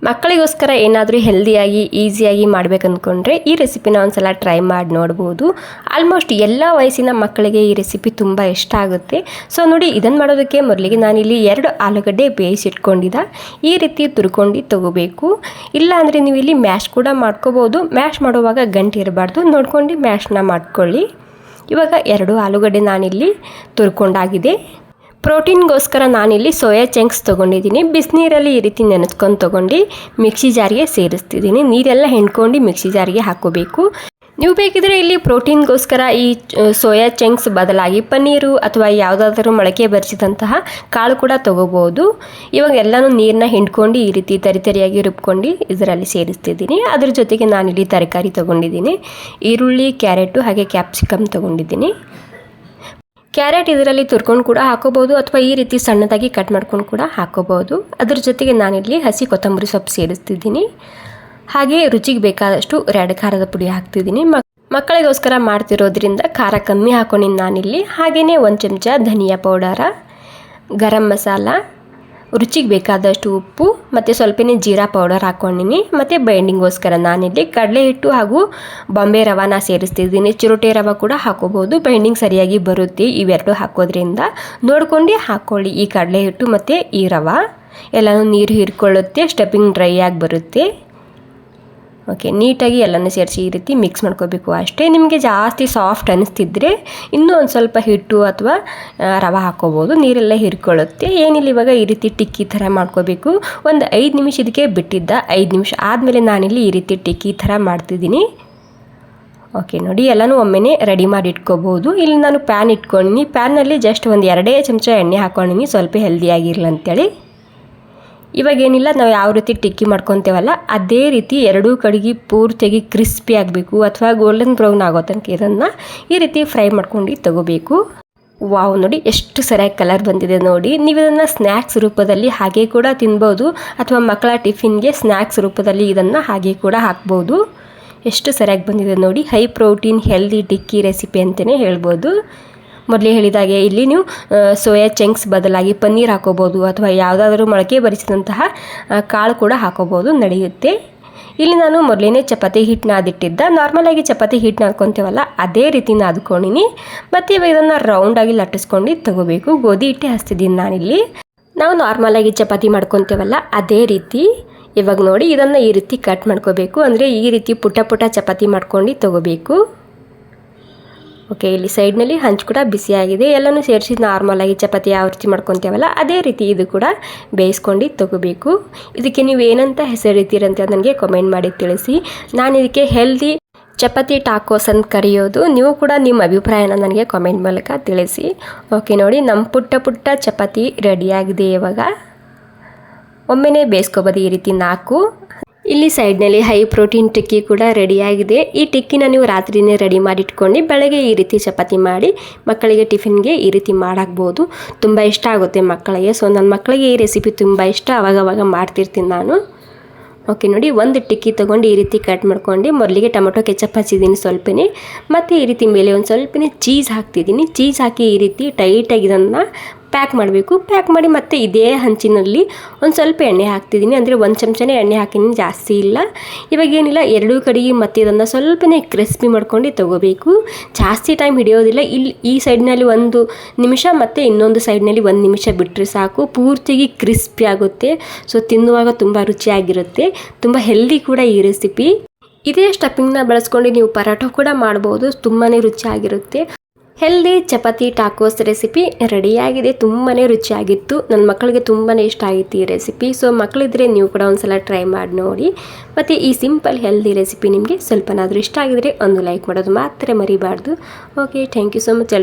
ಮಕ್ಕಳಿಗೋಸ್ಕರ ಏನಾದರೂ ಹೆಲ್ದಿಯಾಗಿ ಈಸಿಯಾಗಿ ಮಾಡಬೇಕಂದ್ಕೊಂಡ್ರೆ ಈ ರೆಸಿಪಿನ ಒಂದ್ಸಲ ಟ್ರೈ ಮಾಡಿ ನೋಡ್ಬೋದು. ಆಲ್ಮೋಸ್ಟ್ ಎಲ್ಲ ವಯಸ್ಸಿನ ಮಕ್ಕಳಿಗೆ ಈ ರೆಸಿಪಿ ತುಂಬ ಇಷ್ಟ ಆಗುತ್ತೆ. ಸೊ ನೋಡಿ, ಇದನ್ನು ಮಾಡೋದಕ್ಕೆ ಮೊದಲಿಗೆ ನಾನಿಲ್ಲಿ 2 ಆಲೂಗಡ್ಡೆ ಬೇಯಿಸಿಟ್ಕೊಂಡಿದ್ದ ಈ ರೀತಿ ತುರ್ಕೊಂಡು ತಗೋಬೇಕು. ಇಲ್ಲ ಅಂದರೆ ನೀವು ಇಲ್ಲಿ ಮ್ಯಾಶ್ ಕೂಡ ಮಾಡ್ಕೋಬೋದು. ಮ್ಯಾಶ್ ಮಾಡುವಾಗ ಗಂಟು ಇರಬಾರ್ದು, ನೋಡ್ಕೊಂಡು ಮ್ಯಾಶ್ನ ಮಾಡ್ಕೊಳ್ಳಿ. ಇವಾಗ 2 ಆಲೂಗಡ್ಡೆ ನಾನಿಲ್ಲಿ ತುರ್ಕೊಂಡಾಗಿದೆ. ಪ್ರೋಟೀನ್ಗೋಸ್ಕರ ನಾನಿಲ್ಲಿ ಸೋಯಾ ಚಂಕ್ಸ್ ತೊಗೊಂಡಿದ್ದೀನಿ. ಬಿಸಿನೀರಲ್ಲಿ ಈ ರೀತಿ ನೆನೆಸ್ಕೊಂಡು ತೊಗೊಂಡು ಮಿಕ್ಸಿ ಜಾರಿಗೆ ಸೇರಿಸ್ತಿದ್ದೀನಿ. ನೀರೆಲ್ಲ ಹೆಣ್ಕೊಂಡು ಮಿಕ್ಸಿ ಜಾರಿಗೆ ಹಾಕೋಬೇಕು. ನೀವು ಬೇಕಿದ್ರೆ ಇಲ್ಲಿ ಪ್ರೋಟೀನ್ಗೋಸ್ಕರ ಈ ಸೋಯಾ ಚಂಕ್ಸ್ ಬದಲಾಗಿ ಪನ್ನೀರು ಅಥವಾ ಯಾವುದಾದ್ರೂ ಮೊಳಕೆ ಬರಿಸಿದಂತಹ ಕಾಳು ಕೂಡ ತೊಗೋಬೋದು. ಇವಾಗ ಎಲ್ಲನೂ ನೀರನ್ನ ಹಿಂಡ್ಕೊಂಡು ಈ ರೀತಿ ತರಿಯಾಗಿ ರುಬ್ಕೊಂಡು ಇದರಲ್ಲಿ ಸೇರಿಸ್ತಿದ್ದೀನಿ. ಅದ್ರ ಜೊತೆಗೆ ನಾನಿಲ್ಲಿ ತರಕಾರಿ ತೊಗೊಂಡಿದ್ದೀನಿ. ಈರುಳ್ಳಿ, ಕ್ಯಾರೆಟು ಹಾಗೆ ಕ್ಯಾಪ್ಸಿಕಮ್ ತೊಗೊಂಡಿದ್ದೀನಿ. ಕ್ಯಾರೆಟ್ ಇದರಲ್ಲಿ ತುರ್ಕೊಂಡು ಕೂಡ ಹಾಕೋಬೋದು ಅಥವಾ ಈ ರೀತಿ ಸಣ್ಣದಾಗಿ ಕಟ್ ಮಾಡ್ಕೊಂಡು ಕೂಡ ಹಾಕೋಬೋದು. ಅದ್ರ ಜೊತೆಗೆ ನಾನಿಲ್ಲಿ ಹಸಿ ಕೊತ್ತಂಬರಿ ಸೊಪ್ಪು ಸೇರಿಸ್ತಿದ್ದೀನಿ. ಹಾಗೆ ರುಚಿಗೆ ಬೇಕಾದಷ್ಟು ರೆಡ್ ಖಾರದ ಪುಡಿ ಹಾಕ್ತಿದ್ದೀನಿ. ಮಕ್ಕಳಿಗೋಸ್ಕರ ಮಾಡ್ತಿರೋದ್ರಿಂದ ಖಾರ ಕಮ್ಮಿ ಹಾಕೊಂಡಿನಿ ನಾನಿಲ್ಲಿ. ಹಾಗೆಯೇ 1 ಚಮಚ ಧನಿಯಾ ಪೌಡರ, ಗರಂ ಮಸಾಲ, ರುಚಿಗೆ ಬೇಕಾದಷ್ಟು ಉಪ್ಪು ಮತ್ತು ಸ್ವಲ್ಪನೇ ಜೀರಾ ಪೌಡರ್ ಹಾಕ್ಕೊಂಡಿನಿ. ಮತ್ತು ಬೈಂಡಿಂಗ್ಗೋಸ್ಕರ ನಾನಿಲ್ಲಿ ಕಡಲೆ ಹಿಟ್ಟು ಹಾಗೂ ಬಾಂಬೆ ರವಾನ ಸೇರಿಸ್ತಿದ್ದೀನಿ. ಚಿರೋಟೆ ರವೆ ಕೂಡ ಹಾಕೋಬೋದು, ಬೈಂಡಿಂಗ್ ಸರಿಯಾಗಿ ಬರುತ್ತೆ. ಇವೆರಡು ಹಾಕೋದ್ರಿಂದ ನೋಡ್ಕೊಂಡು ಹಾಕ್ಕೊಳ್ಳಿ. ಈ ಕಡಲೆ ಹಿಟ್ಟು ಮತ್ತು ಈ ರವೆ ಎಲ್ಲನೂ ನೀರು ಹೀರ್ಕೊಳ್ಳುತ್ತೆ, ಸ್ಟಫಿಂಗ್ ಡ್ರೈ ಆಗಿ ಬರುತ್ತೆ. ಓಕೆ, ನೀಟಾಗಿ ಎಲ್ಲನೂ ಸೇರಿಸಿ ಈ ರೀತಿ ಮಿಕ್ಸ್ ಮಾಡ್ಕೋಬೇಕು ಅಷ್ಟೇ. ನಿಮಗೆ ಜಾಸ್ತಿ ಸಾಫ್ಟ್ ಅನ್ನಿಸ್ತಿದ್ರೆ ಇನ್ನೂ ಒಂದು ಸ್ವಲ್ಪ ಹಿಟ್ಟು ಅಥವಾ ರವೆ ಹಾಕೋಬೋದು, ನೀರೆಲ್ಲ ಹೀರ್ಕೊಳ್ಳುತ್ತೆ. ಏನಿಲ್ಲ, ಇವಾಗ ಈ ರೀತಿ ಟಿಕ್ಕಿ ಥರ ಮಾಡ್ಕೋಬೇಕು. ಒಂದು 5 ನಿಮಿಷ ಇದಕ್ಕೆ ಬಿಟ್ಟಿದ್ದ. 5 ನಿಮಿಷ ಆದಮೇಲೆ ನಾನಿಲ್ಲಿ ಈ ರೀತಿ ಟಿಕ್ಕಿ ಥರ ಮಾಡ್ತಿದ್ದೀನಿ. ಓಕೆ ನೋಡಿ, ಎಲ್ಲನೂ ಒಮ್ಮೆನೇ ರೆಡಿ ಮಾಡಿ ಇಟ್ಕೋಬೋದು. ಇಲ್ಲಿ ನಾನು ಪ್ಯಾನ್ ಇಟ್ಕೊಂಡಿನಿ. ಪ್ಯಾನ್ನಲ್ಲಿ ಜಸ್ಟ್ ಒಂದು 2 ಚಮಚ ಎಣ್ಣೆ ಹಾಕ್ಕೊಂಡಿನಿ, ಸ್ವಲ್ಪ ಹೆಲ್ದಿಯಾಗಿರಲಿ ಅಂತೇಳಿ. ಇವಾಗೇನಿಲ್ಲ, ನಾವು ಯಾವ ರೀತಿ ಟಿಕ್ಕಿ ಮಾಡ್ಕೊತೇವಲ್ಲ ಅದೇ ರೀತಿ 2 ಕಡೆಗೆ ಪೂರ್ತಿಯಾಗಿ ಕ್ರಿಸ್ಪಿ ಆಗಬೇಕು ಅಥವಾ ಗೋಲ್ಡನ್ ಬ್ರೌನ್ ಆಗೋ ತನಕ ಇದನ್ನು ಈ ರೀತಿ ಫ್ರೈ ಮಾಡ್ಕೊಂಡು ತಗೋಬೇಕು. ವಾವ್, ನೋಡಿ ಎಷ್ಟು ಸರಿಯಾಗಿ ಕಲರ್ ಬಂದಿದೆ ನೋಡಿ. ನೀವು ಇದನ್ನು ಸ್ನ್ಯಾಕ್ಸ್ ರೂಪದಲ್ಲಿ ಹಾಗೆ ಕೂಡ ತಿನ್ಬೋದು ಅಥವಾ ಮಕ್ಕಳ ಟಿಫಿನ್ಗೆ ಸ್ನ್ಯಾಕ್ಸ್ ರೂಪದಲ್ಲಿ ಇದನ್ನು ಹಾಗೆ ಕೂಡ ಹಾಕ್ಬೋದು. ಎಷ್ಟು ಸರಿಯಾಗಿ ಬಂದಿದೆ ನೋಡಿ. ಹೈ ಪ್ರೋಟೀನ್ ಹೆಲ್ದಿ ಟಿಕ್ಕಿ ರೆಸಿಪಿ ಅಂತಲೇ ಹೇಳ್ಬೋದು. ಮೊದಲೇ ಹೇಳಿದಾಗೆ ಇಲ್ಲಿ ನೀವು ಸೋಯಾ ಚಂಕ್ಸ್ ಬದಲಾಗಿ ಪನ್ನೀರ್ ಹಾಕೋಬೋದು ಅಥವಾ ಯಾವುದಾದ್ರೂ ಮೊಳಕೆ ಬರಿಸಿದಂತಹ ಕಾಳು ಕೂಡ ಹಾಕೋಬೋದು, ನಡೆಯುತ್ತೆ. ಇಲ್ಲಿ ನಾನು ಮೊದಲೇ ಚಪಾತಿ ಹಿಟ್ಟು ನಾದಿಟ್ಟಿದ್ದ. ನಾರ್ಮಲಾಗಿ ಚಪಾತಿ ಹಿಟ್ಟು ನಾದ್ಕೊತೇವಲ್ಲ ಅದೇ ರೀತಿ ನಾದ್ಕೊಂಡಿನಿ. ಮತ್ತು ಇವಾಗ ಇದನ್ನು ರೌಂಡಾಗಿ ಲಟ್ಟಿಸ್ಕೊಂಡು ತಗೋಬೇಕು. ಗೋಧಿ ಹಿಟ್ಟೆ ಹಚ್ತಿದ್ದೀನಿ ನಾನಿಲ್ಲಿ. ನಾವು ನಾರ್ಮಲಾಗಿ ಚಪಾತಿ ಮಾಡ್ಕೊತೇವಲ್ಲ ಅದೇ ರೀತಿ. ಇವಾಗ ನೋಡಿ, ಇದನ್ನು ಈ ರೀತಿ ಕಟ್ ಮಾಡ್ಕೋಬೇಕು. ಅಂದರೆ ಈ ರೀತಿ ಪುಟ್ಟ ಚಪಾತಿ ಮಾಡ್ಕೊಂಡು ತಗೋಬೇಕು. ಓಕೆ, ಇಲ್ಲಿ ಸೈಡ್ನಲ್ಲಿ ಹಂಚು ಕೂಡ ಬಿಸಿಯಾಗಿದೆ. ಎಲ್ಲನೂ ಸೇರಿಸಿ ನಾರ್ಮಲಾಗಿ ಚಪಾತಿ ಯಾವ ರೀತಿ ಮಾಡ್ಕೊತೇವಲ್ಲ ಅದೇ ರೀತಿ ಇದು ಕೂಡ ಬೇಯಿಸ್ಕೊಂಡು ತಗೋಬೇಕು. ಇದಕ್ಕೆ ನೀವು ಏನಂತ ಹೆಸರಿತೀರಂತ ನನಗೆ ಕಮೆಂಟ್ ಮಾಡಿ ತಿಳಿಸಿ. ನಾನು ಇದಕ್ಕೆ ಹೆಲ್ದಿ ಚಪಾತಿ ಟಾಕೋಸ್ ಅಂತ ಕರೆಯೋದು. ನೀವು ಕೂಡ ನಿಮ್ಮ ಅಭಿಪ್ರಾಯನ ನನಗೆ ಕಮೆಂಟ್ ಮೂಲಕ ತಿಳಿಸಿ. ಓಕೆ ನೋಡಿ, ನಮ್ಮ ಪುಟ್ಟ ಚಪಾತಿ ರೆಡಿಯಾಗಿದೆ. ಇವಾಗ ಒಮ್ಮೆನೇ ಬೇಯಿಸ್ಕೋಬೋದು ಈ ರೀತಿ 4. ಇಲ್ಲಿ ಸೈಡ್ನಲ್ಲಿ ಹೈ ಪ್ರೋಟೀನ್ ಟಿಕ್ಕಿ ಕೂಡ ರೆಡಿಯಾಗಿದೆ. ಈ ಟಿಕ್ಕಿನ ನೀವು ರಾತ್ರಿನೇ ರೆಡಿ ಮಾಡಿಟ್ಕೊಂಡು ಬೆಳಗ್ಗೆ ಈ ರೀತಿ ಚಪಾತಿ ಮಾಡಿ ಮಕ್ಕಳಿಗೆ ಟಿಫಿನ್ಗೆ ಈ ರೀತಿ ಮಾಡಾಕ್ಬೋದು. ತುಂಬ ಇಷ್ಟ ಆಗುತ್ತೆ ಮಕ್ಕಳಿಗೆ. ಸೊ ನನ್ನ ಮಕ್ಕಳಿಗೆ ಈ ರೆಸಿಪಿ ತುಂಬ ಇಷ್ಟ, ಅವಾಗವಾಗ ಮಾಡ್ತಿರ್ತೀನಿ ನಾನು. ಓಕೆ ನೋಡಿ, ಒಂದು ಟಿಕ್ಕಿ ತೊಗೊಂಡು ಈ ರೀತಿ ಕಟ್ ಮಾಡ್ಕೊಂಡು ಮೊದಲಿಗೆ ಟೊಮೊಟೊ ಕೆಚಪ್ ಹಚ್ಚಿದ್ದೀನಿ ಸ್ವಲ್ಪನೇ. ಮತ್ತು ಈ ರೀತಿ ಮೇಲೆ ಒಂದು ಸ್ವಲ್ಪನೇ ಚೀಸ್ ಹಾಕ್ತಿದ್ದೀನಿ. ಚೀಸ್ ಹಾಕಿ ಈ ರೀತಿ ಟೈಟಾಗಿ ಇದನ್ನು ಪ್ಯಾಕ್ ಮಾಡಬೇಕು. ಪ್ಯಾಕ್ ಮಾಡಿ ಮತ್ತು ಇದೇ ಹಂಚಿನಲ್ಲಿ ಒಂದು ಸ್ವಲ್ಪ ಎಣ್ಣೆ ಹಾಕ್ತಿದ್ದೀನಿ. ಅಂದರೆ 1 ಚಮಚನೇ ಎಣ್ಣೆ ಹಾಕಿದ್ದೀನಿ, ಜಾಸ್ತಿ ಇಲ್ಲ. ಇವಾಗೇನಿಲ್ಲ, 2 ಕಡೆಗೆ ಮತ್ತು ಇದನ್ನು ಸ್ವಲ್ಪನೇ ಕ್ರಿಸ್ಪಿ ಮಾಡ್ಕೊಂಡು ತಗೋಬೇಕು. ಜಾಸ್ತಿ ಟೈಮ್ ಹಿಡಿಯೋದಿಲ್ಲ. ಇಲ್ಲಿ ಈ ಸೈಡ್ನಲ್ಲಿ 1 ನಿಮಿಷ ಮತ್ತು ಇನ್ನೊಂದು ಸೈಡ್ನಲ್ಲಿ 1 ನಿಮಿಷ ಬಿಟ್ಟರೆ ಸಾಕು. ಪೂರ್ತಿಯಾಗಿ ಕ್ರಿಸ್ಪಿ ಆಗುತ್ತೆ. ಸೊ ತಿನ್ನುವಾಗ ತುಂಬ ರುಚಿಯಾಗಿರುತ್ತೆ. ತುಂಬ ಹೆಲ್ದಿ ಕೂಡ ಈ ರೆಸಿಪಿ. ಇದೇ ಸ್ಟಫಿಂಗ್ನ ಬಳಸ್ಕೊಂಡು ನೀವು ಪರೋಟ ಕೂಡ ಮಾಡ್ಬೋದು, ತುಂಬಾ ರುಚಿಯಾಗಿರುತ್ತೆ. ಹೆಲ್ದಿ ಚಪಾತಿ ಟಾಕೋಸ್ ರೆಸಿಪಿ ರೆಡಿಯಾಗಿದೆ. ತುಂಬಾ ರುಚಿಯಾಗಿತ್ತು. ನನ್ನ ಮಕ್ಕಳಿಗೆ ತುಂಬಾ ಇಷ್ಟ ಆಗಿತ್ತು ಈ ರೆಸಿಪಿ. ಸೊ ಮಕ್ಕಳಿದ್ರೆ ನೀವು ಕೂಡ ಒಂದ್ಸಲ ಟ್ರೈ ಮಾಡಿ ನೋಡಿ. ಮತ್ತು ಈ ಸಿಂಪಲ್ ಹೆಲ್ದಿ ರೆಸಿಪಿ ನಿಮಗೆ ಸ್ವಲ್ಪನಾದರೂ ಇಷ್ಟ ಆಗಿದ್ರೆ ಒಂದು ಲೈಕ್ ಮಾಡೋದು ಮಾತ್ರ ಮರಿಬಾರ್ದು. Okay, thank you so much.